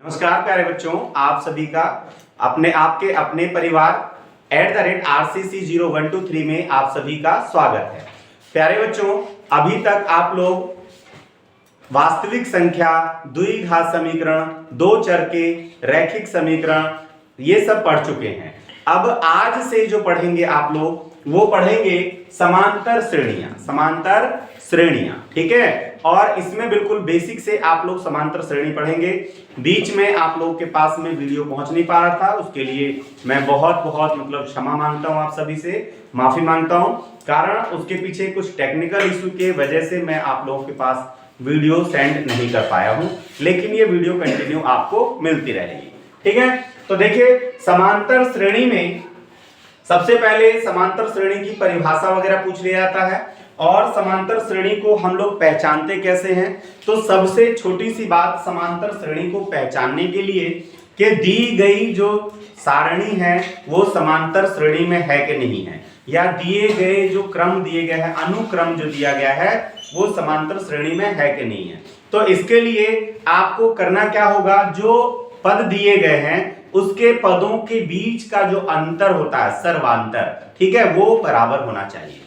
नमस्कार प्यारे बच्चों, आप सभी का आपके अपने परिवार @RCC0123 में आप सभी का स्वागत है। प्यारे बच्चों, अभी तक आप लोग वास्तविक संख्या, द्विघात समीकरण, दो चर के रैखिक समीकरण ये सब पढ़ चुके हैं। अब आज से जो पढ़ेंगे आप लोग वो पढ़ेंगे समांतर श्रेणियां, ठीक है। और इसमें बिल्कुल बेसिक से आप लोग समांतर श्रेणी पढ़ेंगे। बीच में आप लोगों के पास में वीडियो पहुंच नहीं पा रहा था, उसके लिए मैं बहुत मतलब क्षमा मांगता हूं, आप सभी से माफी मांगता हूं। कारण उसके पीछे कुछ टेक्निकल इशू के वजह से मैं आप लोगों के पास वीडियो सेंड नहीं कर पाया हूं, लेकिन ये वीडियो कंटिन्यू आपको मिलती रहेगी, ठीक है। तो देखिए, समांतर श्रेणी में सबसे पहले समांतर श्रेणी की परिभाषा वगैरह पूछ लिया जाता है और समांतर श्रेणी को हम लोग पहचानते कैसे हैं। तो सबसे छोटी सी बात समांतर श्रेणी को पहचानने के लिए कि दी गई जो सारणी है वो समांतर श्रेणी में है कि नहीं है, या दिए गए जो क्रम दिए गए हैं, अनुक्रम जो दिया गया है वो समांतर श्रेणी में है कि नहीं है। तो इसके लिए आपको करना क्या होगा, जो पद दिए गए हैं उसके पदों के बीच का जो अंतर होता है, सर्वांतर, ठीक है, वो बराबर होना चाहिए।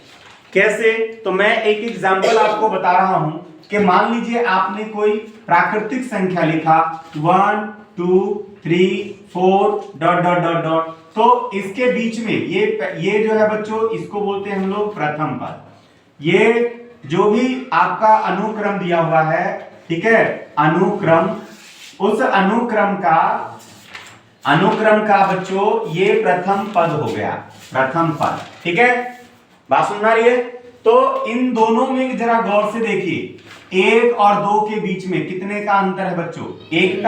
कैसे? तो मैं एक एग्जांपल आपको बता रहा हूं कि मान लीजिए आपने कोई प्राकृतिक संख्या लिखा 1 2 3 4 ... तो इसके बीच में ये जो है बच्चों, इसको बोलते हैं हम लोग प्रथम पद। ये जो भी आपका अनुक्रम दिया हुआ है, ठीक है, अनुक्रम, उस अनुक्रम का बच्चों ये प्रथम पद हो गया, प्रथम पद, ठीक है। बात सुन रही है? तो इन दोनों में जरा गौर से देखिए, 1 और 2 के बीच में कितने का अंतर है बच्चों? 1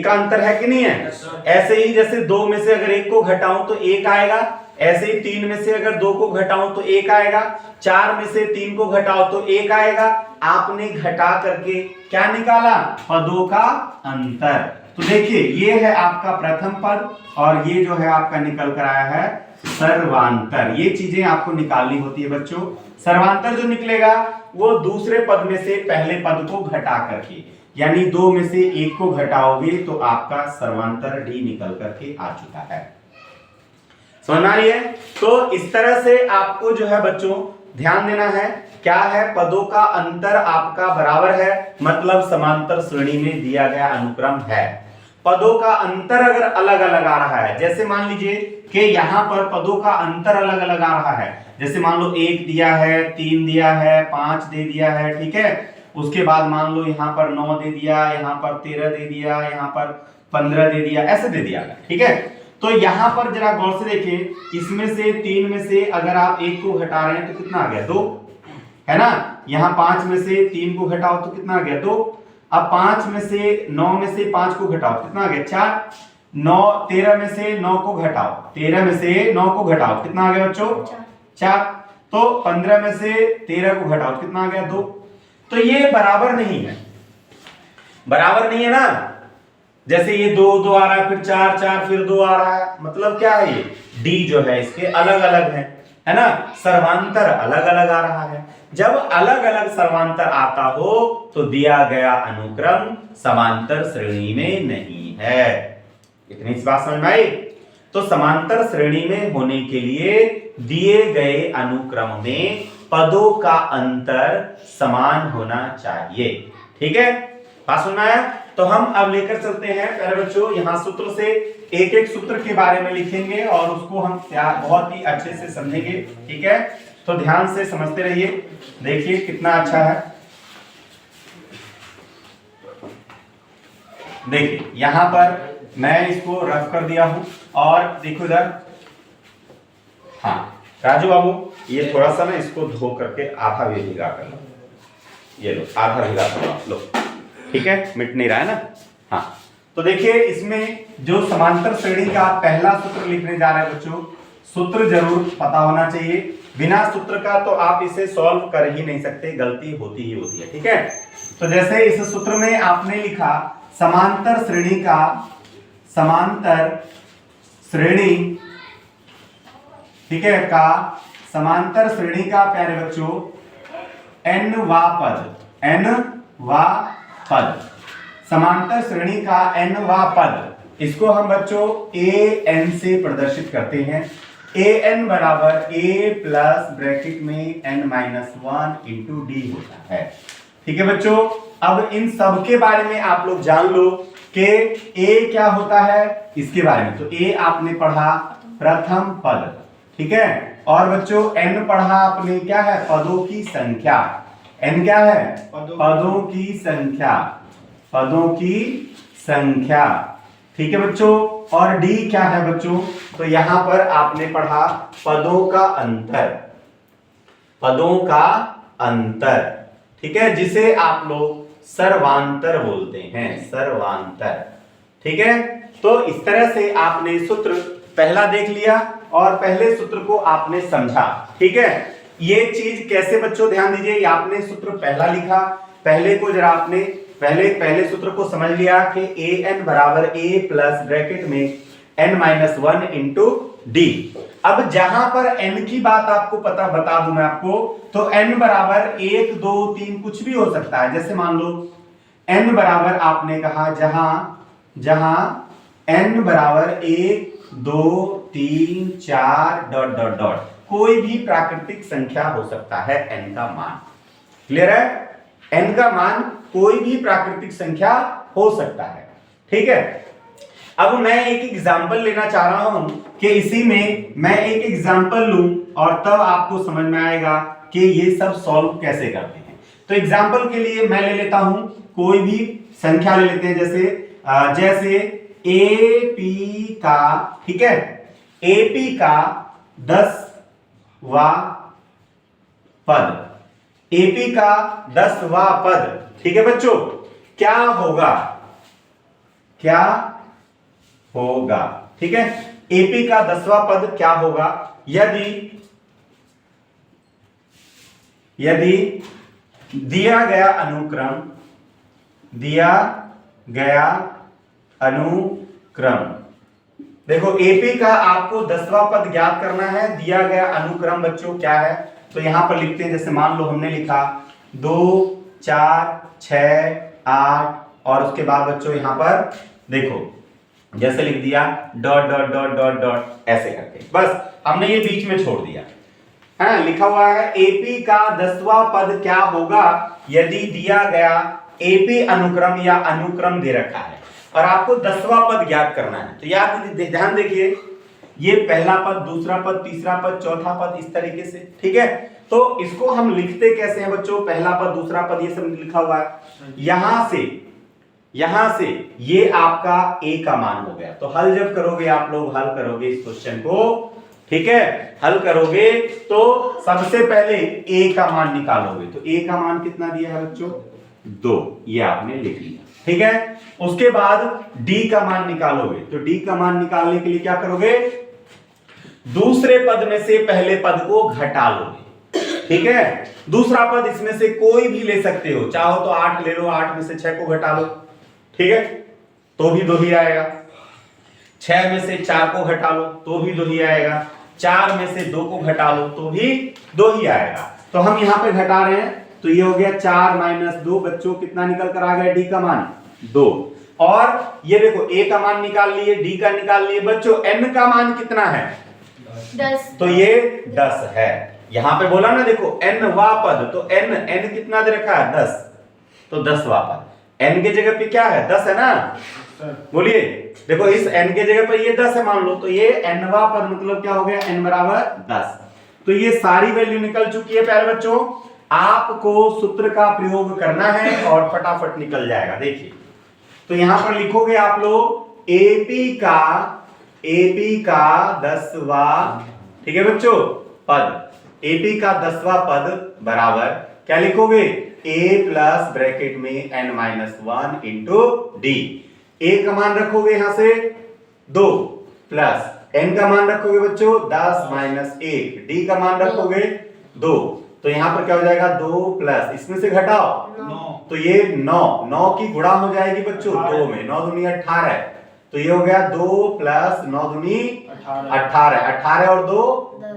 का अंतर है कि नहीं है? ऐसे ही जैसे 2 में से अगर 1 को घटाऊं तो 1 आएगा, ऐसे ही 3 में से अगर 2 को घटाऊं तो 1 आएगा, 4 में से 3 को घटाओ तो 1 आएगा। आपने घटा करके क्या निकाला? पदों का अंतर। तो देखिए, ये है आपका प्रथम पद और ये जो है आपका निकल कर आया है सर्वांतर। ये चीजें आपको निकालनी होती है बच्चों। सर्वांतर जो निकलेगा वो दूसरे पद में से पहले पद को घटा करके, यानी 2 में से 1 को घटाओगे तो आपका सर्वांतर डी निकल करके आ चुका है। समझ में आ रही है? तो इस तरह से आपको जो है बच्चों ध्यान देना है। क्या है? पदों का अंतर आपका बराबर है, मतलब समांतर श्रेणी में दिया गया अनुक्रम है। पदों का अंतर अगर अलग अलग आ रहा है, जैसे मान लीजिए कि यहां पर पदों का अंतर अलग अलग आ रहा है, जैसे मान लो 1 दिया है, 3 दिया है, 5 दे दिया है, ठीक है। उसके बाद मान लो यहां पर 9 दे दिया, यहां पर 13 दे दिया, यहां पर 15 दे दिया, ऐसे दे दिया, ठीक है। तो यहां पर जरा गौर से देखिए, इसमें से 3 में से अगर आप 1 को घटा रहे हैं तो कितना आ गया? 2, है ना। यहां 5 में से 3 को घटाओ तो कितना आ गया? 2। अब 5 में से 9 में से 5 को घटाओ कितना आ गया? 4। 13 में से 9 को घटाओ, 13 में से 9 को घटाओ कितना आ गया बच्चों? 4। तो 15 में से 13 को घटाओ कितना आ गया? 2। तो ये बराबर नहीं है, बराबर नहीं है ना। जैसे ये 2 2 आ रहा है, फिर 4 4, फिर 2 आ रहा है, मतलब क्या है? ये डी जो है इसके अलग अलग है ना। सर्वांतर अलग अलग आ रहा है। जब अलग अलग सर्वांतर आता हो तो दिया गया अनुक्रम समांतर श्रेणी में नहीं है। इतनी सी बात समझ में आई? तो समांतर श्रेणी में होने के लिए दिए गए अनुक्रम में पदों का अंतर समान होना चाहिए, ठीक है। बात सुनना है? तो हम अब लेकर चलते हैं प्यारे बच्चों, यहां सूत्र से एक एक सूत्र के बारे में लिखेंगे और उसको हम बहुत ही अच्छे से समझेंगे, ठीक है। तो ध्यान से समझते रहिए, देखिए कितना अच्छा है। देखिए यहां पर मैं इसको रफ कर दिया हूं और देखो इधर, हाँ राजू बाबू, ये थोड़ा सा ना इसको धो करके आधा भी भिगा कर लो, ये लो आधा भिगा कर लो, ठीक है, मिट नहीं रहा है ना। हाँ, तो देखिए इसमें जो समांतर श्रेणी का पहला सूत्र लिखने जा रहे हैं बच्चों, सूत्र जरूर पता होना चाहिए। बिना सूत्र का तो आप इसे सॉल्व कर ही नहीं सकते, गलती होती ही होती है, ठीक है। तो जैसे इस सूत्र में आपने लिखा समांतर श्रेणी का, समांतर श्रेणी, ठीक है, का समांतर श्रेणी का प्यारे बच्चों n वा पद, समांतर श्रेणी का nवां पद, इसको हम बच्चों an से प्रदर्शित करते हैं। an बराबर a प्लस ब्रैकेट में n-1 इंटू डी होता है। ठीक है बच्चों, अब इन सब के बारे में आप लोग जान लो कि a क्या होता है इसके बारे में। तो a आपने पढ़ा प्रथम पद, ठीक है, और बच्चों n पढ़ा आपने क्या है, पदों की संख्या। n क्या है, पदों की संख्या, पदों की संख्या। ठीक है बच्चों, और d क्या है बच्चों, तो यहां पर आपने पढ़ा पदों का अंतर, पदों का अंतर। ठीक है, जिसे आप लोग सर्वांतर बोलते हैं, सर्वांतर। ठीक है, तो इस तरह से आपने सूत्र पहला देख लिया और पहले सूत्र को आपने समझा। ठीक है, ये चीज कैसे बच्चों ध्यान दीजिए, ये आपने सूत्र पहला लिखा, पहले को जरा आपने पहले सूत्र को समझ लिया कि an बराबर a प्लस ब्रैकेट में n-1 इंटू डी। अब जहां पर n की बात आपको पता बता दूं मैं आपको, तो n बराबर 1 2 3 कुछ भी हो सकता है। जैसे मान लो n बराबर आपने कहा जहां n बराबर 1 2 3 4 डॉट डॉट डॉट, कोई भी प्राकृतिक संख्या हो सकता है n का मान। क्लियर है, n का मान कोई भी प्राकृतिक संख्या हो सकता है। ठीक है, अब मैं एक एग्जांपल लेना चाह रहा हूं कि इसी में मैं एक एग्जांपल लूं और तब आपको समझ में आएगा कि ये सब सॉल्व कैसे करते हैं। तो एग्जांपल के लिए मैं ले लेता हूं कोई भी संख्या ले लेते हैं, जैसे AP का, ठीक है, AP का 10वां पद, AP का 10वां पद। ठीक है बच्चों, क्या होगा, क्या होगा, ठीक है, AP का 10वां पद क्या होगा, यदि दिया गया अनुक्रम, देखो AP का आपको 10वां पद ज्ञात करना है, दिया गया अनुक्रम बच्चों क्या है, तो यहां पर लिखते हैं। जैसे मान लो हमने लिखा 2 4 6 8 और उसके बाद बच्चों यहां पर देखो जैसे लिख दिया dot dot dot dot dot ऐसे करके, बस हमने ये बीच में छोड़ दिया। हाँ, लिखा हुआ है AP का 10वां पद क्या होगा यदि दिया गया AP अनुक्रम या अनुक्रम दे रखा है और आपको 10वां पद ज्ञात करना है। तो याद ध्यान देखिए, ये पहला पद, दूसरा पद, तीसरा पद, चौथा पद, इस तरीके से। ठीक है, तो इसको हम लिखते कैसे हैं बच्चों, पहला पद, दूसरा पद, ये सब लिखा हुआ है। यहां से ये आपका a का मान हो गया। तो हल जब करोगे आप लोग, हल करोगे इस क्वेश्चन को, ठीक है, हल करोगे तो सबसे पहले a का मान निकालोगे। तो a का मान कितना दिया है बच्चों, 2, ये आपने लिख लिया। ठीक है, उसके बाद d का मान निकालोगे। तो d का मान निकालने के लिए क्या करोगे, दूसरे पद में से पहले पद को घटा लोगे। ठीक है, दूसरा पद इसमें से कोई भी ले सकते हो, चाहो तो 8 ले लो, 8 में से 6 को घटा लो, ठीक है, तो भी 2 ही आएगा। 6 में से 4 को घटा लो तो भी 2 ही आएगा। 4 में से 2 को घटा लो तो भी 2 ही आएगा। तो हम यहां पे घटा रहे हैं, तो ये हो गया 4 - 2 बच्चों, कितना निकल कर आ गया, d का मान 2। और ये देखो a का मान निकाल लिए, d का निकाल लिए बच्चों, n का मान कितना है, 10। तो ये 10 है। यहां पे बोला ना, देखो n-वां पद, तो n कितना दे रखा है, 10, तो 10वां पद। n के जगह पे क्या है, 10 है ना, बोलिए, देखो इस n के जगह पे ये 10 है मान लो, तो ये n-वां पद मतलब क्या हो गया, n बराबर 10। तो ये सारी वैल्यू निकल चुकी है प्यारे बच्चों। आपको सूत्र का प्रयोग करना है और फटाफट निकल जाएगा। देखिए, तो यहां पर लिखोगे आप लोग AP का 10वां, ठीक है बच्चों, पद, AP का 10वां पद बराबर क्या लिखोगे, a प्लस ब्रैकेट में n-1 इंटू डी। a का मान रखोगे यहां से 2 प्लस n का मान रखोगे बच्चों 10 - 1, d का मान रखोगे 2, तो यहां पर क्या हो जाएगा, 2 प्लस इसमें से घटाओ 9, तो ये 9 की गुणा हो जाएगी बच्चों 2 में, 9 दूनी 18, तो ये हो गया 2 प्लस 9 दूनी 18, 18 और 2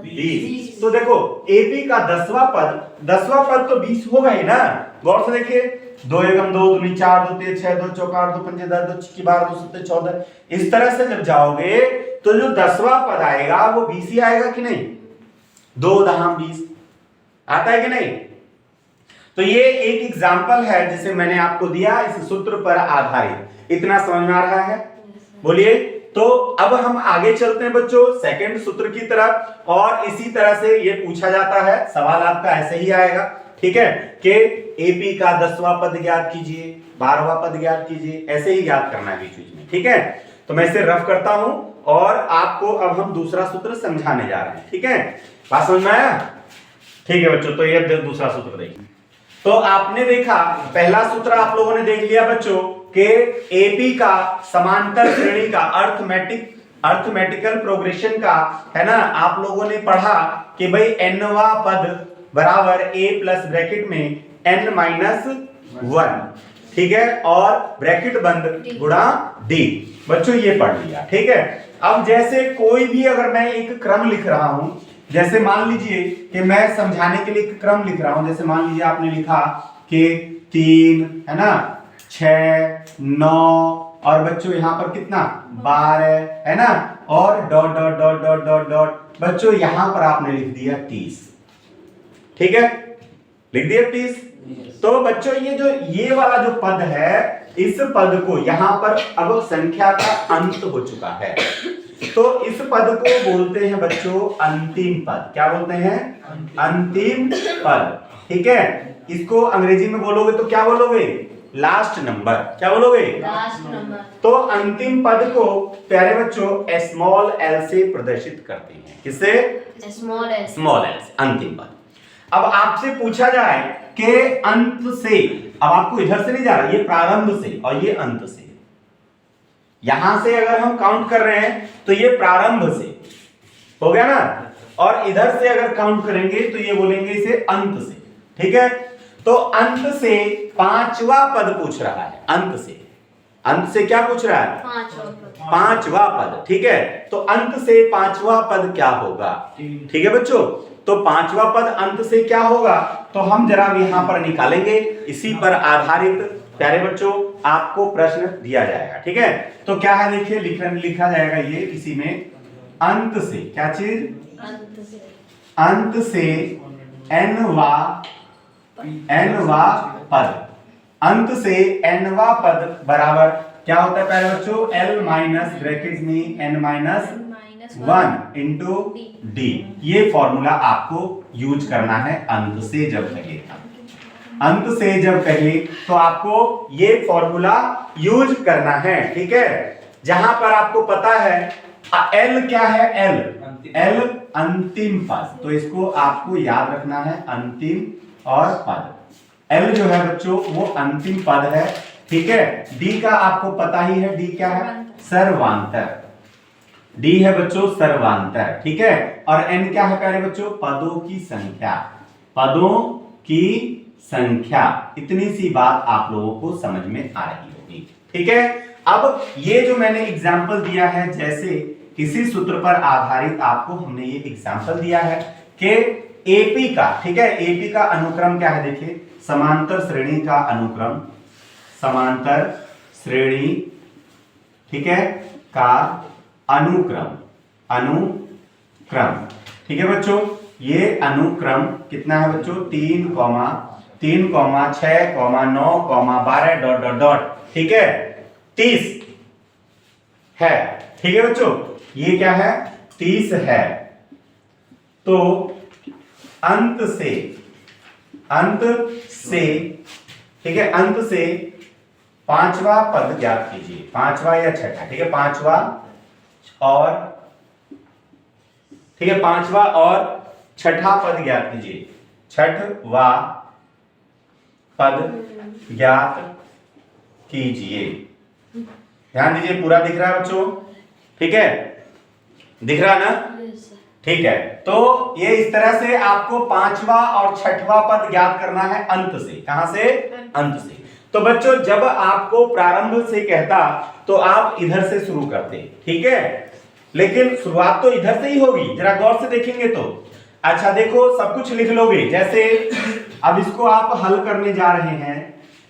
20। तो देखो AP का 10वां पद तो 20 होगा ही ना, गौर से देखिए, 2 एकम 2 दूनी 4 2 3 6 2 चौका 8 2 पंजे 10 2 छिक्की 12 2 सत्ते 14। इस तरह से जब जाओगे तो जो 10वां पद आएगा वो 20 ही आएगा कि नहीं? 2 दहाम 20 आता है कि नहीं? तो ये एक एग्जाम्पल है जिसे मैंने आपको दिया इस सूत्र पर आधारित। इतना समझ में आ रहा है? बोलिए। तो अब हम आगे चलते हैं बच्चों सेकंड सूत्र की तरफ, और इसी तरह से ये पूछा जाता है, सवाल आपका ऐसे ही आएगा, ठीक है, कि एपी का 10वां पद ज्ञात कीजिए, 12वां पद ज्ञात कीजिए, ऐसे ही याद करना है बीच में, ठीक है। तो मैं इसे रफ करता हूं और आपको अब हम दूसरा सूत्र समझाने जा रहे हैं, ठीक है। बात समझ में आया? ठीक है बच्चों, तो ये दूसरा सूत्र देखिए। तो आपने देखा पहला सूत्र आप लोगों ने देख लिया बच्चों कि एपी का समांतर श्रेणी का अर्थमेटिकल प्रोग्रेशन का है ना, आप लोगों ने पढ़ा कि भाई nवां पद बराबर a प्लस ब्रैकेट में n माइनस 1, ठीक है, और ब्रैकेट बंद गुणा d। बच्चों ये पढ़ लिया, ठीक है। अब जैसे कोई भी अगर मैं एक क्रम लिख रहा हूं, जैसे मान लीजिए कि मैं समझाने के लिए एक क्रम लिख रहा हूं, जैसे मान लीजिए आपने लिखा कि 3 है ना, 6 9 और बच्चों यहां पर कितना 12 है ना, और dot dot dot dot dot dot बच्चों यहां पर आपने लिख दिया 30, ठीक है, लिख दिया 30। तो बच्चों ये वाला जो पद है, इस पद को यहां पर अब संख्या का अंत हो चुका है, तो इस पद को बोलते हैं बच्चों अंतिम पद। क्या बोलते हैं? अंतिम पद, ठीक है। इसको अंग्रेजी में बोलोगे तो क्या बोलोगे? Last number. क्या बोलोगे? Last number. तो अंतिम पद को प्यारे बच्चों स्मॉल एल से प्रदर्शित करते हैं। किससे? Small L. स्मॉल एल से अंतिम पद। अब आपसे पूछा जाए कि अंत से, अब आपको इधर से नहीं जा रहा, ये प्रारंभ से और ये अंत से, यहां से अगर हम काउंट कर रहे हैं तो ये प्रारंभ से हो गया ना, और इधर से अगर काउंट करेंगे तो ये बोलेंगे इसे अंत से, ठीक है। तो अंत से 5वां पद पूछ रहा है, अंत से क्या पूछ रहा है? 5वां पद, ठीक है। तो अंत से 5वां पद क्या होगा? ठीक है बच्चों, तो 5वां पद अंत से क्या होगा तो हम जरा यहां पर निकालेंगे, इसी पर आधारित प्यारे बच्चों आपको प्रश्न दिया जाएगा, ठीक है। तो क्या है देखिए, लिखा जाएगा ये इसी में, अंत से क्या चीज? अंत से nवां पद, अंत से nवां पद बराबर क्या होता है प्यारे बच्चों? l माइनस ब्रैकेट में n माइनस 1 इंटू डी। ये फॉर्मूला आपको यूज करना है अंत से जब कहे, अंत से जब कहे तो आपको ये फॉर्मूला यूज करना है, ठीक है। जहां पर आपको पता है एल क्या है, एल अंतिम पद, तो इसको आपको याद रखना है, अंतिम और पद। एल जो है बच्चों वो अंतिम पद है, ठीक है। डी का आपको पता ही है, डी क्या है? सर्वांतर। डी है बच्चों सर्वांतर, ठीक है। और एन क्या है प्यारे बच्चों? पदों की संख्या, पदों की संख्या। इतनी सी बात आप लोगों को समझ में आ रही होगी, ठीक है। अब ये जो मैंने एग्जाम्पल दिया है, जैसे किसी सूत्र पर आधारित आपको हमने ये एग्जाम्पल दिया है कि एपी का, ठीक है, एपी का अनुक्रम क्या है देखिए, समांतर श्रेणी का अनुक्रम, समांतर श्रेणी, ठीक है, का अनुक्रम, ठीक है बच्चों। ये अनुक्रम कितना है बच्चों? 3, 6, 9, 12 डॉट डॉट डॉट, ठीक है, 30 है, ठीक है बच्चों। ये क्या है? 30 है। तो अंत से, ठीक है, अंत से 5वां पद ज्ञात कीजिए, 5वां या 6ठा, ठीक है, 5वां और, ठीक है, 5वां और 6ठा पद ज्ञात कीजिए, 6वां पद ज्ञात कीजिए। ध्यान दीजिए, पूरा दिख रहा है बच्चों, ठीक है, दिख रहा ना? ठीक है। तो ये इस तरह से आपको 5वां और 6वां पद ज्ञात करना है अंत से। कहां से? अंत से। तो बच्चों जब आपको प्रारंभ से कहता तो आप इधर से शुरू करते, ठीक है, लेकिन शुरुआत तो इधर से ही होगी, जरा गौर से देखेंगे तो। अच्छा देखो, सब कुछ लिख लोगे, जैसे अब इसको आप हल करने जा रहे हैं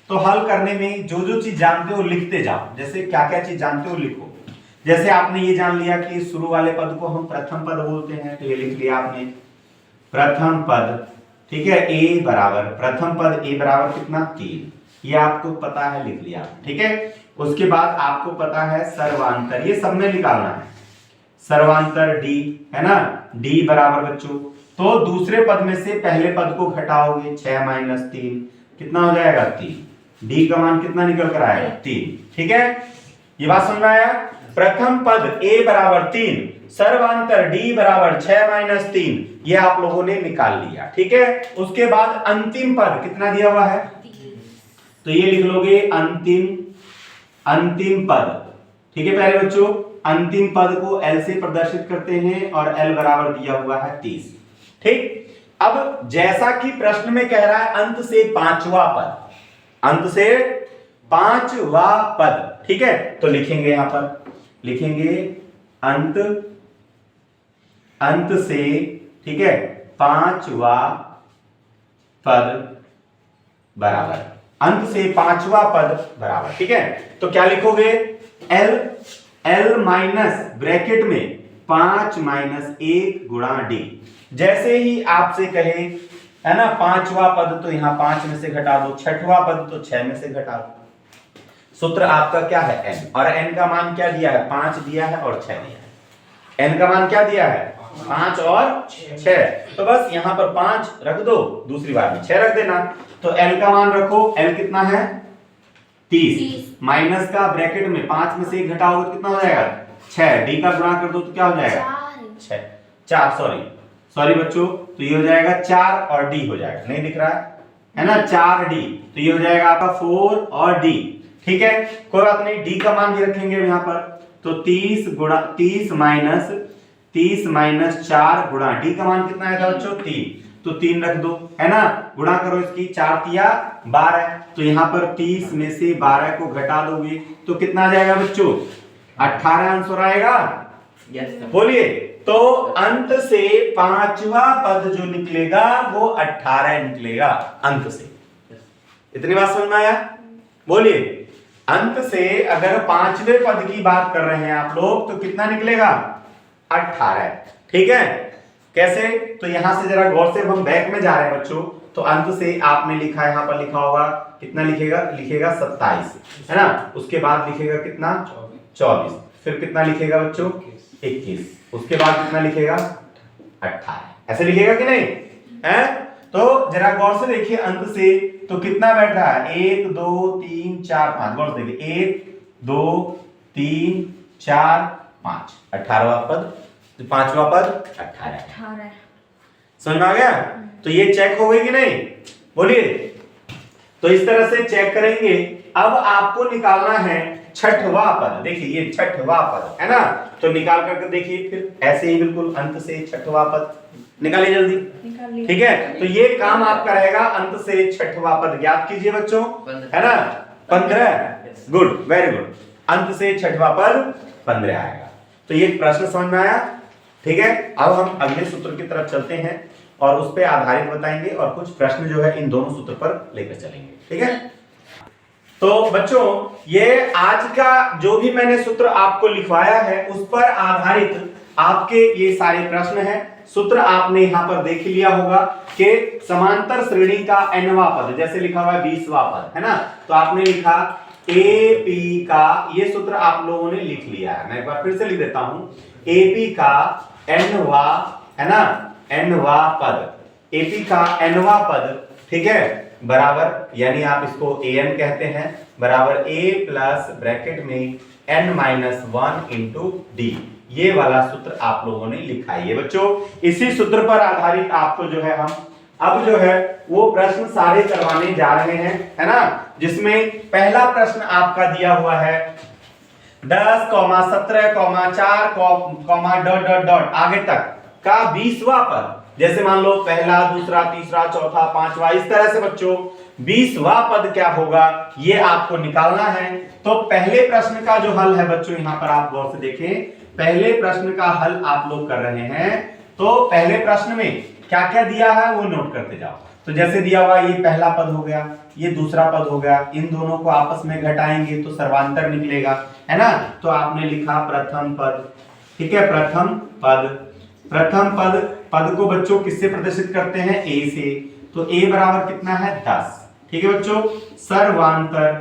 तो हल करने में जो जो चीज जानते हो लिखते जाओ। जैसे क्या क्या चीज जानते हो लिखो। जैसे आपने ये जान लिया कि शुरू वाले पद को हम प्रथम पद बोलते हैं, तो ये लिख लिया आपने प्रथम पद। ठीक है, a बराबर प्रथम पद a बराबर कितना 3, ये आपको पता है, लिख लिया। ठीक है, उसके बाद आपको पता है सर्वांतर, ये सब में निकालना है। सर्वांतर d है ना, d बराबर बच्चों, तो दूसरे पद में से पहले पद को घटाओगे 6 माइनस 3 कितना हो जाएगा 3, d का मान कितना निकल कर आएगा 3। ठीक है, ये बात समझ में आया। प्रथम पद a बराबर 3, सर्वांतर d बराबर 6 माइनस 3, ये आप लोगों ने निकाल लिया। ठीक है, उसके बाद अंतिम पद कितना दिया हुआ है, तो ये लिख लोगे अंतिम पद। ठीक है प्यारे बच्चों, अंतिम पद को L से प्रदर्शित करते हैं और L बराबर दिया हुआ है 30। ठीक, अब जैसा कि प्रश्न में कह रहा है अंत से पांचवा पद, अंत से पांचवा पद। ठीक है, तो लिखेंगे यहां पर, लिखेंगे अंत से, ठीक है, पांचवा पद बराबर, अंत से पांचवा पद बराबर। ठीक है, तो क्या लिखोगे, L माइनस ब्रैकेट में 5 माइनस 1 गुणा d। जैसे ही आपसे कहे है ना पांचवा पद, तो यहां 5 में से घटा दो, छठवां पद तो 6 में से घटा दो। सूत्र आपका क्या है n, और n का मान क्या दिया है 5 दिया है और 6 दिया है। n का मान क्या दिया है 5 और 6, तो बस यहां पर 5 रख दो, दूसरी बार में 6 रख देना। तो L का मान रखो, L कितना है 30, माइनस का ब्रैकेट में 5 में से 1 घटाओगे तो कितना हो जाएगा 6, d का गुणा कर दो तो क्या हो जाएगा 4, सॉरी बच्चों, तो ये हो जाएगा 4 और d हो जाएगा, नहीं दिख रहा है ना 4d, तो ये हो जाएगा आपका 4 और d। ठीक है, कोई बात नहीं, d का मान भी रखेंगे यहाँ पर, तो 30 माइनस 4 गुणा d का मान कितना आया था बच्चों 3, तो 3 रख दो, है ना, गुणा करो इसकी, 4 तिया 12, तो यहाँ पर 30 में से 12 को घटा दोगे तो कितना आ जाएगा बच्चों 18 आंसर आएगा। बोलिए, तो अंत से पांचवा पद जो निकलेगा वो 18 निकलेगा अंत से। इतनी बात समझ में आया। बोलिए, अंत से अगर पांचवे पद की बात कर रहे हैं आप लोग तो कितना निकलेगा 18। ठीक है, कैसे, तो यहां से जरा गौर से हम बैक में जा रहे हैं बच्चों, तो अंत से आपने लिखा है, यहां पर लिखा होगा कितना लिखेगा 27 है ना, उसके बाद लिखेगा कितना 24, फिर कितना लिखेगा बच्चों 21, उसके बाद कितना लिखेगा 18, ऐसे लिखेगा कि नहीं है। तो जरा गौर से देखिए, अंत से तो कितना बैठ रहा है 1 2 3 4 5, गौर से देखिए 1 2 3 4 5, 18वां पद, तो पांचवा पद 18। समझ में आ गया। तो ये चेक हो गई कि नहीं, बोलिए, तो इस तरह से चेक करेंगे। अब आपको निकालना है छठवां पद। देखिए ये छठवां पद है ना, तो निकाल करके देखिए, फिर ऐसे ही बिल्कुल अंत से छठवां पद निकालिए जल्दी। ठीक है, तो ये काम आपका रहेगा, अंत से छठवां पद ज्ञात कीजिए बच्चों, है ना 15, गुड, वेरी गुड, अंत से छठवां पद 15 आएगा। तो ये प्रश्न समझ में आया। ठीक है, अब हम अगले सूत्र की तरफ चलते हैं और उस पर आधारित बताएंगे और कुछ प्रश्न जो है इन दोनों सूत्र पर लेकर चलेंगे। ठीक है, तो बच्चों ये आज का जो भी मैंने सूत्र आपको लिखवाया है उस पर आधारित आपके ये सारे प्रश्न हैं। सूत्र आपने यहाँ पर देख लिया होगा कि समांतर श्रेणी का nवां पद, जैसे लिखा हुआ है 20वां पद, है ना, तो आपने लिखा AP का, ये सूत्र आप लोगों ने लिख लिया है, मैं एक बार फिर से लिख देता हूं, AP का nवां, है ना, nवां पद, AP का nवां पद, ठीक है, बराबर, यानी आप इसको an कहते हैं, बराबर a प्लस ब्रैकेट में n माइनस 1 इंटू d, ये वाला सूत्र आप लोगों ने लिखा है। ये बच्चों इसी सूत्र पर आधारित आपको जो है हम अब जो है वो प्रश्न सारे करवाने जा रहे हैं, है ना, जिसमें पहला प्रश्न आपका दिया हुआ है 10, 17, 4, डॉट डॉट डॉट आगे तक का 20वां पद, जैसे मान लो पहला, दूसरा, तीसरा, चौथा, पांचवा, इस तरह से बच्चों 20वां पद क्या होगा ये आपको निकालना है। तो पहले प्रश्न का जो हल है बच्चों, यहां पर आप गौर से देखें, पहले प्रश्न का हल आप लोग कर रहे हैं। तो पहले प्रश्न में क्या क्या दिया है वो नोट करते जाओ। तो जैसे दिया हुआ ये पहला पद हो गया, ये दूसरा पद हो गया, इन दोनों को आपस में घटाएंगे तो सर्वांतर निकलेगा, है ना। तो आपने लिखा प्रथम पद, ठीक है, प्रथम पद। प्रथम पद, पद को बच्चों किससे प्रदर्शित करते हैं, ए से, तो ए बराबर कितना है 10, ठीक है बच्चों। सर्वांतर,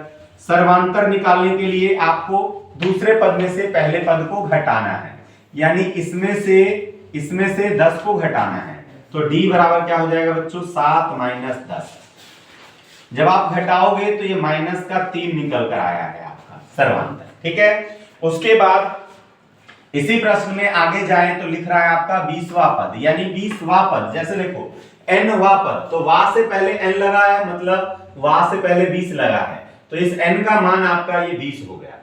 सर्वांतर निकालने के लिए आपको दूसरे पद में से पहले पद को घटाना है, यानी इसमें से 10 को घटाना है, तो d बराबर क्या हो जाएगा बच्चों 7 माइनस 10। जब आप घटाओगे तो ये माइनस का 3 निकल कर आया है आपका सर्वांतर, ठीक है। उसके बाद इसी प्रश्न में आगे जाए तो लिख रहा है आपका 20वां पद, यानी 20वां पद। जैसे देखो n वां पद, तो वा से पहले n लगा है, मतलब वा से पहले 20 लगा है, तो इस n का मान आपका ये 20 हो गया।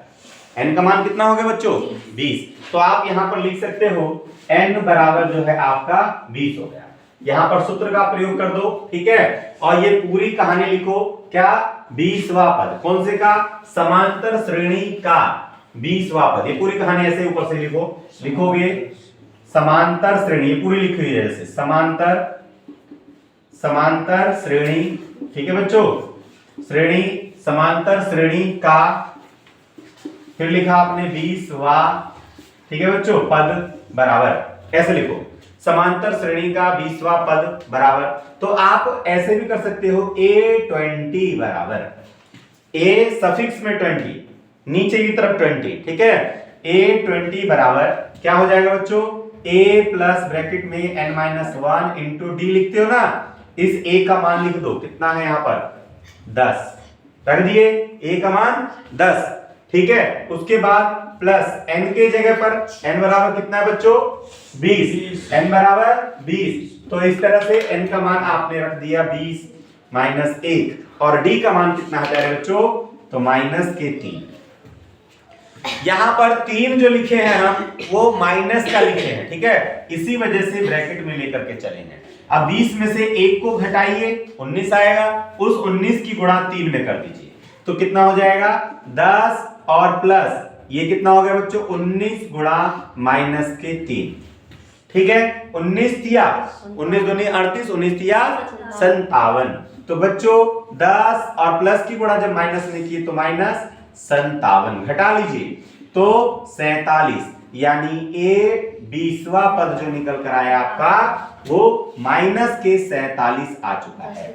n का मान कितना हो गया बच्चों 20, तो आप यहां पर लिख सकते हो n बराबर जो है आपका 20 हो गया। यहां पर सूत्र का प्रयोग कर दो, ठीक है, और ये पूरी कहानी लिखो, क्या 20वां पद, कौन से का, समांतर श्रेणी का 20वां पद। ये पूरी कहानी ऐसे ऊपर से लिखो, लिखोगे समांतर श्रेणी, ये पूरी लिखी हुई है जैसे समांतर श्रेणी, ठीक है बच्चों, श्रेणी, समांतर श्रेणी का, फिर लिखा आपने 20वां, ठीक है बच्चों, पद बराबर, कैसे लिखो, समांतर श्रेणी का 20वां पद बराबर। तो आप ऐसे भी कर सकते हो, a20 बराबर, a सफिक्स में 20, नीचे की तरफ 20, ठीक है, a20 बराबर क्या हो जाएगा बच्चों, a प्लस ब्रैकेट में n-1 इंटू डी लिखते हो ना, इस a का मान लिख दो, कितना है यहाँ पर 10, रख दिए a का मान 10, ठीक है। उसके बाद प्लस n के जगह पर n बराबर कितना है बच्चों 20, n बराबर 20, तो इस तरह से n का मान आपने रख दिया 20 माइनस 1, और d का मान कितना है प्यारे बच्चों, तो माइनस के 3। यहां पर 3 जो लिखे हैं हम वो माइनस का लिखे हैं, ठीक है, इसी वजह से ब्रैकेट में लेकर के चले हैं। अब 20 में से 1 को घटाइए 19 आएगा, उस 19 की गुणा 3 में कर दीजिए, तो कितना हो जाएगा 10 और प्लस ये कितना हो गया बच्चों 19 गुणा माइनस के 3, ठीक है। 19 तिया 19 दूनी 38, 19 तिया 57, तो बच्चों 10 और प्लस की गुणा जब माइनस में की तो माइनस 57, घटा लीजिए तो 47, यानी a 20वां पद जो निकल कर आया आपका वो माइनस के 47 आ चुका है।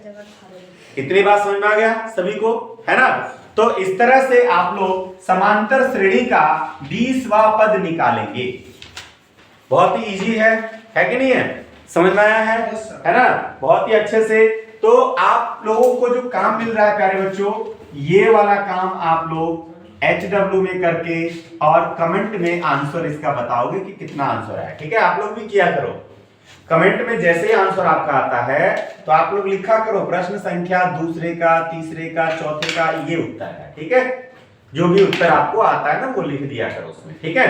इतनी बात समझ में आ गया सभी को, है ना। तो इस तरह से आप लोग समांतर श्रेणी का 20वां पद निकालेंगे, बहुत ही इजी है कि नहीं है, समझ में आया है ना, बहुत ही अच्छे से। तो आप लोगों को जो काम मिल रहा है प्यारे बच्चों, ये वाला काम आप लोग HW में करके और कमेंट में आंसर इसका बताओगे कि कितना आंसर है, ठीक है। आप लोग भी किया करो, कमेंट में जैसे ही आंसर आपका आता है तो आप लोग लिखा करो प्रश्न संख्या दूसरे का, तीसरे का, चौथे का ये उत्तर है, ठीक है। जो भी उत्तर आपको आता है ना वो लिख दिया करो उसमें, ठीक है।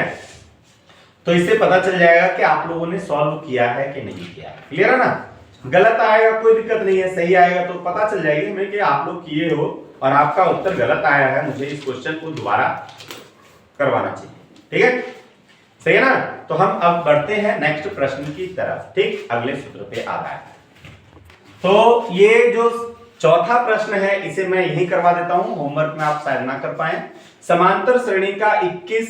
तो इससे पता चल जाएगा कि आप लोगों ने सॉल्व किया है कि नहीं किया, क्लियर है ना। गलत आएगा कोई दिक्कत नहीं है, सही आएगा तो पता चल जाएगी हमें कि आप लोग किए हो और आपका उत्तर गलत आया है, मुझे इस क्वेश्चन को दोबारा करवाना चाहिए, ठीक है, सही है ना। तो हम अब बढ़ते हैं नेक्स्ट प्रश्न की तरफ, ठीक, अगले सूत्र पे आ रहा है। तो ये जो चौथा प्रश्न है इसे मैं यही करवा देता हूं, होमवर्क में आप शायद ना कर पाए। समांतर श्रेणी का 21,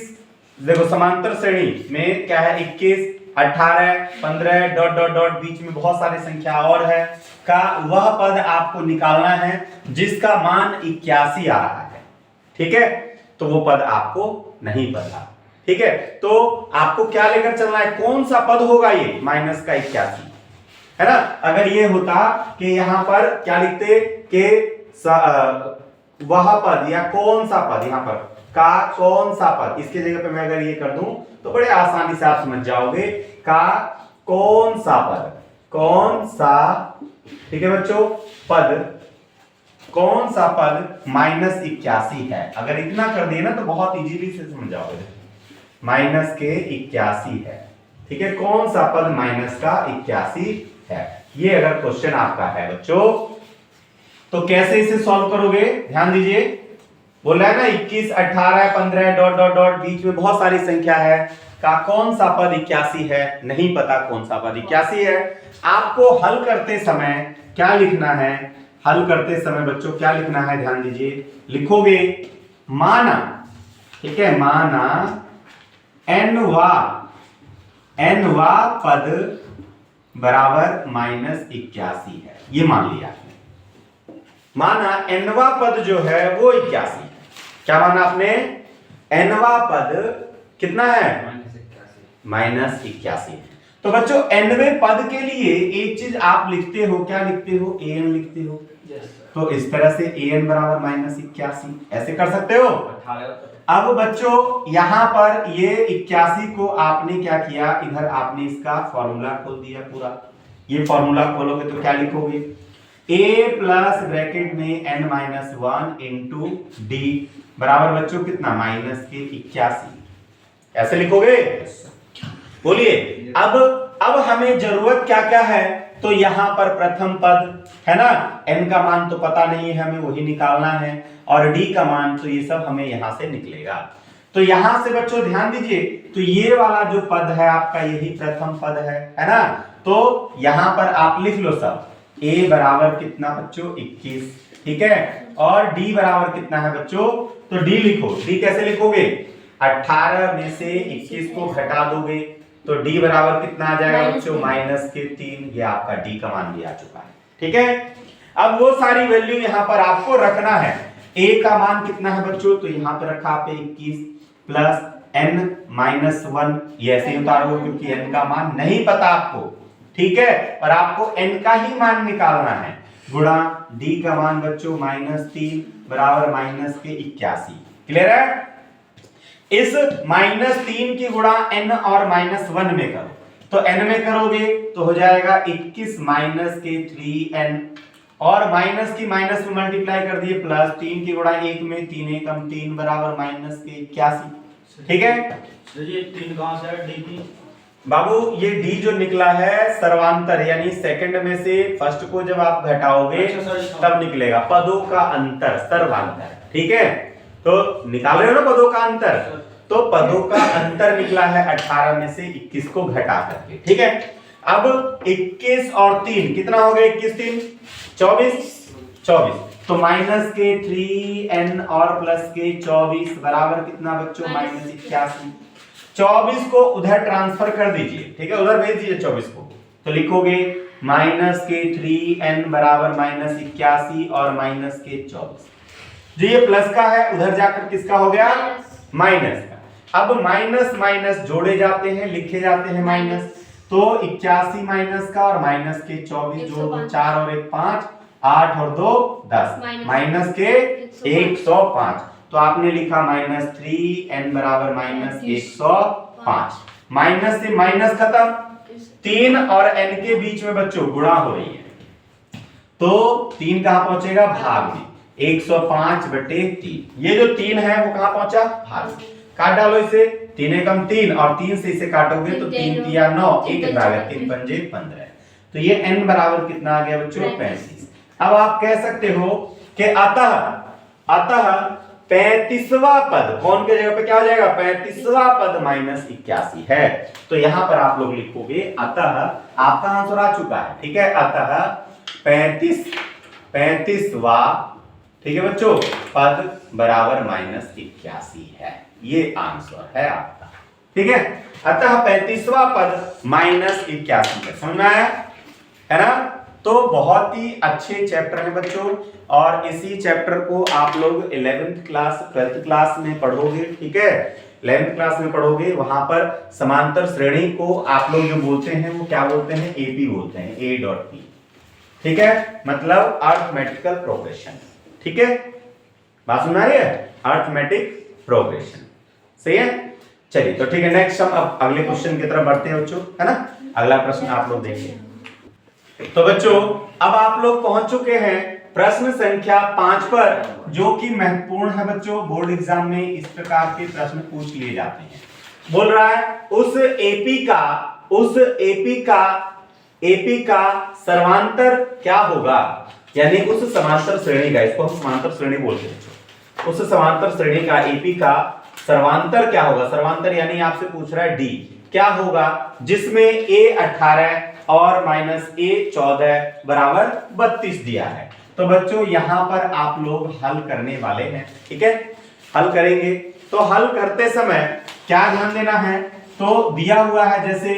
देखो समांतर श्रेणी में क्या है 21, 18, 15 डॉट डॉट डॉट बीच में बहुत सारी संख्या और है का वह पद आपको निकालना है जिसका मान 81 आ रहा है, ठीक है। तो वो पद आपको नहीं पता, ठीक है। तो आपको क्या लेकर चलना है, कौन सा पद होगा ये माइनस का 81, है ना। अगर ये होता कि यहां पर क्या लिखते कि वह पद या कौन सा पद, यहां पर का कौन सा पद, इसके जगह पे मैं अगर ये कर दूं तो बड़े आसानी से आप समझ जाओगे, का कौन सा पद, कौन सा, ठीक है बच्चों, पद, कौन सा पद माइनस 81 है। अगर इतना कर दिए ना तो बहुत इजीली से समझ जाओगे, माइनस के 81 है, ठीक है। कौन सा पद माइनस का 81 है, ये अगर क्वेश्चन आपका है बच्चों तो कैसे इसे सॉल्व करोगे, ध्यान दीजिए। बोल रहा है ना 21, 18, 15 डॉट डॉट डॉट बीच में बहुत सारी संख्या है का कौन सा पद 81 है, नहीं पता कौन सा पद 81 है। आपको हल करते समय क्या लिखना है, हल करते समय बच्चों क्या लिखना है, ध्यान दीजिए, लिखोगे माना, ठीक है, माना n वा पद बराबर -81 है, ये मान लिया आपने। माना n वा पद जो है वो 81 है। क्या माना आपने, n वा पद कितना है, -81। तो बच्चों nवें पद के लिए एक चीज आप लिखते हो, क्या लिखते हो, an लिखते हो। तो इस तरह से an बराबर -81 ऐसे कर सकते हो। अब बच्चों यहां पर ये 81 को आपने क्या किया, इधर आपने इसका फॉर्मूला खोल दिया पूरा। ये फॉर्मूला खोलोगे तो क्या लिखोगे, a प्लस ब्रैकेट में n-1 इंटू डी बराबर बच्चों कितना, -81 ऐसे लिखोगे। बोलिए अब हमें जरूरत क्या क्या है, तो यहां पर प्रथम पद है ना, n का मान तो पता नहीं है, हमें वही निकालना है, और d का मान तो ये सब हमें यहां से निकलेगा। तो यहां से बच्चों ध्यान दीजिए, तो ये वाला जो पद है आपका यही प्रथम पद है ना। तो यहां पर आप लिख लो सब, a बराबर कितना बच्चों 21, ठीक है, और d बराबर कितना है बच्चों, तो d लिखो। d कैसे लिखोगे, 18 में से 21 को घटा दोगे तो d बराबर कितना आ जाएगा बच्चों, -3। ये आपका d का मान भी आ चुका है, ठीक है। अब वो सारी वैल्यू यहां पर आपको रखना है। a का मान कितना है बच्चों, तो यहां पे रखा आपने 21 प्लस n-1, ये ऐसे ही उतारोगे क्योंकि n का मान नहीं पता आपको, ठीक है, और आपको n का ही मान निकालना है, गुणा d का मान बच्चों -3 बराबर -81। क्लियर है। इस -3 की गुणा n और -1 में करो, तो n में करोगे तो हो जाएगा 21 -3n, और माइनस की माइनस में मल्टीप्लाई कर दिए, प्लस 3 की गुणा 1 में 3 एकम 3 बराबर -81, ठीक है। तो ये 3 कहां से है, d की बाबू ये d जो निकला है सर्वांतर, यानी सेकंड में से फर्स्ट को जब आप घटाओगे तब निकलेगा पदों का अंतर, सर्वांतर, ठीक है। तो निकाल रहे हो ना पदों का अंतर, तो पदों का अंतर निकला है 18 में से 21 को घटा करके, ठीक है। अब 21 और 3 कितना हो गया, 21 3 24, तो -3n और +24 बराबर कितना बच्चों, -81। 24 को उधर ट्रांसफर कर दीजिए, ठीक है, उधर भेज दीजिए 24 को, तो लिखोगे -3n बराबर -81 और -24। जो ये प्लस का है उधर जाकर किसका हो गया, माइनस का। अब माइनस माइनस जोड़े जाते हैं, लिखे जाते हैं माइनस, तो 81 माइनस का और -24 जोड़ दो, 4 और 1 5, 8 और 2 10, माइनस के 105, तो आपने लिखा -3n बराबर -105। माइनस से माइनस खत्म, 3 और n के बीच में बच्चों गुणा हो रही है, तो 3 कहां पहुंचेगा, भाग में, 105/3। ये जो 3 है वो कहां पहुंचा, भाग में, काट डालो इसे, 3 एकम 3 और 3 से इसे काटोगे तो 3 तिया 9, 1 बराबर 3 पंजे 15, तो ये n बराबर कितना आ गया बच्चों, 35। अब आप कह सकते हो कि अतः 35वां पद कौन के जगह पे क्या हो जाएगा, 35वां पद -81 है। तो यहां पर आप लोग लिखोगे अतः, आपका आंसर आ चुका है, ठीक है, अतः 35वां, ठीक है बच्चों, पद बराबर -81 है, ये आंसर है आपका, ठीक है। अतः 35वां पद -81 है, समझ में आया है ना। तो बहुत ही अच्छे चैप्टर है बच्चों, और इसी चैप्टर को आप लोग 11th क्लास 12th क्लास में पढ़ोगे, ठीक है, 11th क्लास में पढ़ोगे, वहां पर समांतर श्रेणी को आप लोग जो बोलते हैं वो क्या बोलते हैं, एपी बोलते हैं, A.P, ठीक है, मतलब अरिथमेटिकल प्रोग्रेशन, ठीक है, बात सुन रही है, अरिथमेटिक प्रोग्रेशन, सही है। चलिए तो ठीक है, नेक्स्ट हम अब अगले क्वेश्चन की तरफ बढ़ते हैं बच्चों, है ना। अगला प्रश्न आप लोग देखिए। तो बच्चों अब आप लोग पहुंच चुके हैं प्रश्न संख्या 5 पर, जो कि महत्वपूर्ण है बच्चों, बोर्ड एग्जाम में इस प्रकार के प्रश्न पूछ लिए जाते हैं। बोल रहा है उस एपी का सर्वांतर क्या होगा, यानी उस समांतर श्रेणी का, इसको हम समांतर श्रेणी बोलते हैं, उस समांतर श्रेणी का एपी का सर्वांतर क्या होगा? सर्वांतर यानी आपसे पूछ रहा है डी क्या होगा जिसमें ए 18 और माइनस ए 14 बराबर 32 दिया है। तो बच्चों यहां पर आप लोग हल करने वाले हैं, ठीक है, हल करेंगे। तो हल करते समय क्या ध्यान देना है, तो दिया हुआ है जैसे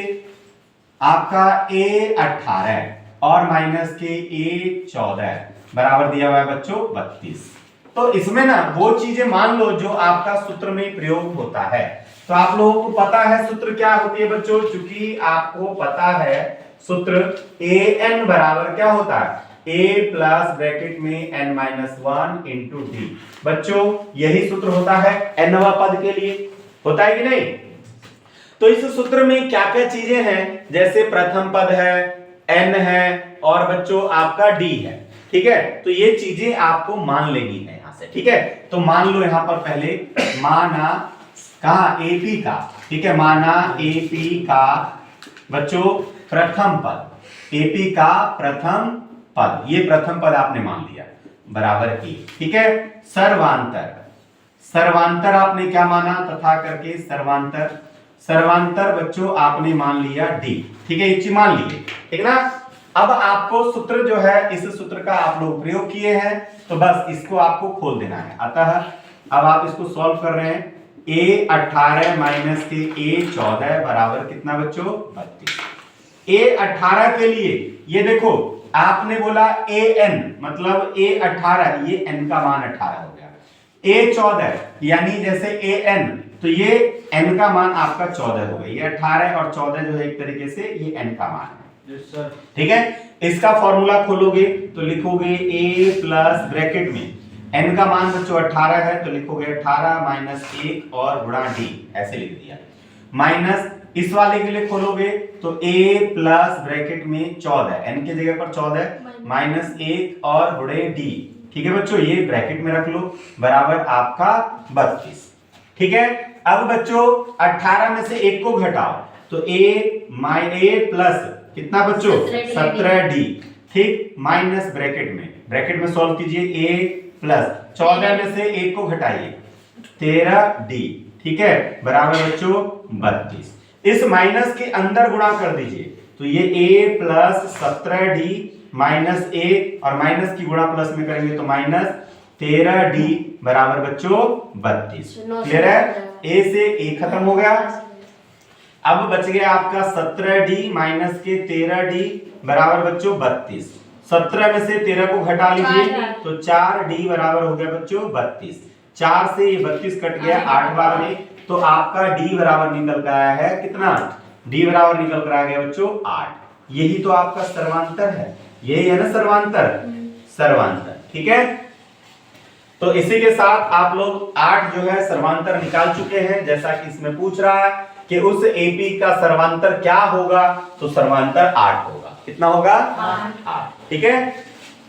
आपका ए 18 और माइनस के ए 14 बराबर दिया हुआ है बच्चों 32। तो इसमें ना वो चीजें मान लो जो आपका सूत्र में प्रयोग होता है। तो आप लोगों को पता है सूत्र क्या होती है बच्चों, चूंकि आपको पता है सूत्र ए एन बराबर क्या होता है, ए प्लस ब्रैकेट में एन माइनस 1 इंटू डी। बच्चों यही सूत्र होता है एनवा पद के लिए, होता है कि नहीं? तो इस सूत्र में क्या क्या चीजें हैं, जैसे प्रथम पद है, एन है और बच्चों आपका डी है, ठीक है। तो ये चीजें आपको मान लेनी है यहां से, ठीक है। तो मान लो यहां पर पहले माना कहा एपी का, ठीक है, माना एपी का बच्चों प्रथम पद, एपी का प्रथम पद, ये प्रथम पद आपने मान लिया बराबर ए, ठीक है। सर्वांतर, सर्वांतर आपने क्या माना, तथा करके सर्वांतर, सर्वांतर बच्चों आपने मान लिया डी, ठीक है, एक चीज मान लिए, ठीक ना। अब आपको सूत्र जो है इस सूत्र का आप लोग प्रयोग किए हैं, तो बस इसको आपको खोल देना है। अतः अब आप इसको सॉल्व कर रहे हैं, ए 18 माइनस के ए 14 बराबर कितना बच्चों 32। ए 18 के लिए ये देखो आपने बोला ए एन मतलब ए 18, ये एन का मान 18 हो गया, ए 14 यानी जैसे ए एन, तो ये एन का मान आपका 14 हो गया, ये 18 और 14 जो है एक तरीके से ये एन का मान है, ठीक है। इसका फॉर्मूला खोलोगे तो लिखोगे ए प्लस ब्रैकेट में एन का मान बच्चों 18 है, तो लिखोगे 18 माइनस 1 और गुणा डी, ऐसे लिख दिया। माइनस इस वाले के लिए खोलोगे तो a प्लस ब्रैकेट में 14, n की जगह पर 14 माइनस 1 और गुणे d, ठीक है बच्चों, ये ब्रैकेट में रख लो बराबर आपका 32, ठीक है। अब बच्चों 18 में से 1 को घटाओ तो a प्लस कितना बच्चों 17d, ठीक, माइनस ब्रैकेट में सॉल्व कीजिए a प्लस 14 में से 1 को घटाइए 13d, ठीक है, बराबर बच्चों 32। इस माइनस के अंदर गुणा कर दीजिए तो ये a plus 17d minus a और माइनस की गुणा प्लस में करेंगे तो माइनस 13d बराबर बच्चों 32। क्लियर है? a से a खत्म हो गया, अब बच गया आपका 17d माइनस के 13d बराबर बच्चों 32। 17 में से 13 को घटा लीजिए तो 4d बराबर हो गया बच्चों 32। 4 से ये 32 कट गया 8 बार में, तो आपका d बराबर निकल कर आया है कितना, d बराबर निकल कर आ गया बच्चों 8। यही तो आपका सर्वांतर है, यही है ना सर्वांतर, सर्वांतर, ठीक है। तो इसी के साथ आप लोग 8 जो है सर्वांतर निकाल चुके हैं, जैसा कि इसमें पूछ रहा है कि उस एपी का सर्वांतर क्या होगा, तो सर्वांतर 8 होगा। कितना होगा 8, ठीक है,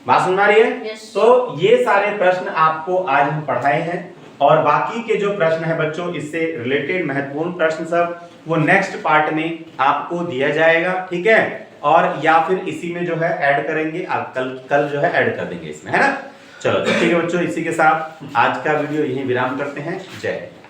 बात सुन रही है? Yes. तो ये सारे प्रश्न आपको आज हम पढ़ाए हैं और बाकी के जो प्रश्न है बच्चों इससे रिलेटेड महत्वपूर्ण प्रश्न सब वो नेक्स्ट पार्ट में आपको दिया जाएगा, ठीक है, और या फिर इसी में जो है ऐड करेंगे, आप कल जो है ऐड कर देंगे इसमें, है ना। चलो ठीक है बच्चों, इसी के साथ आज का वीडियो यहीं विराम करते हैं। जय हिंद।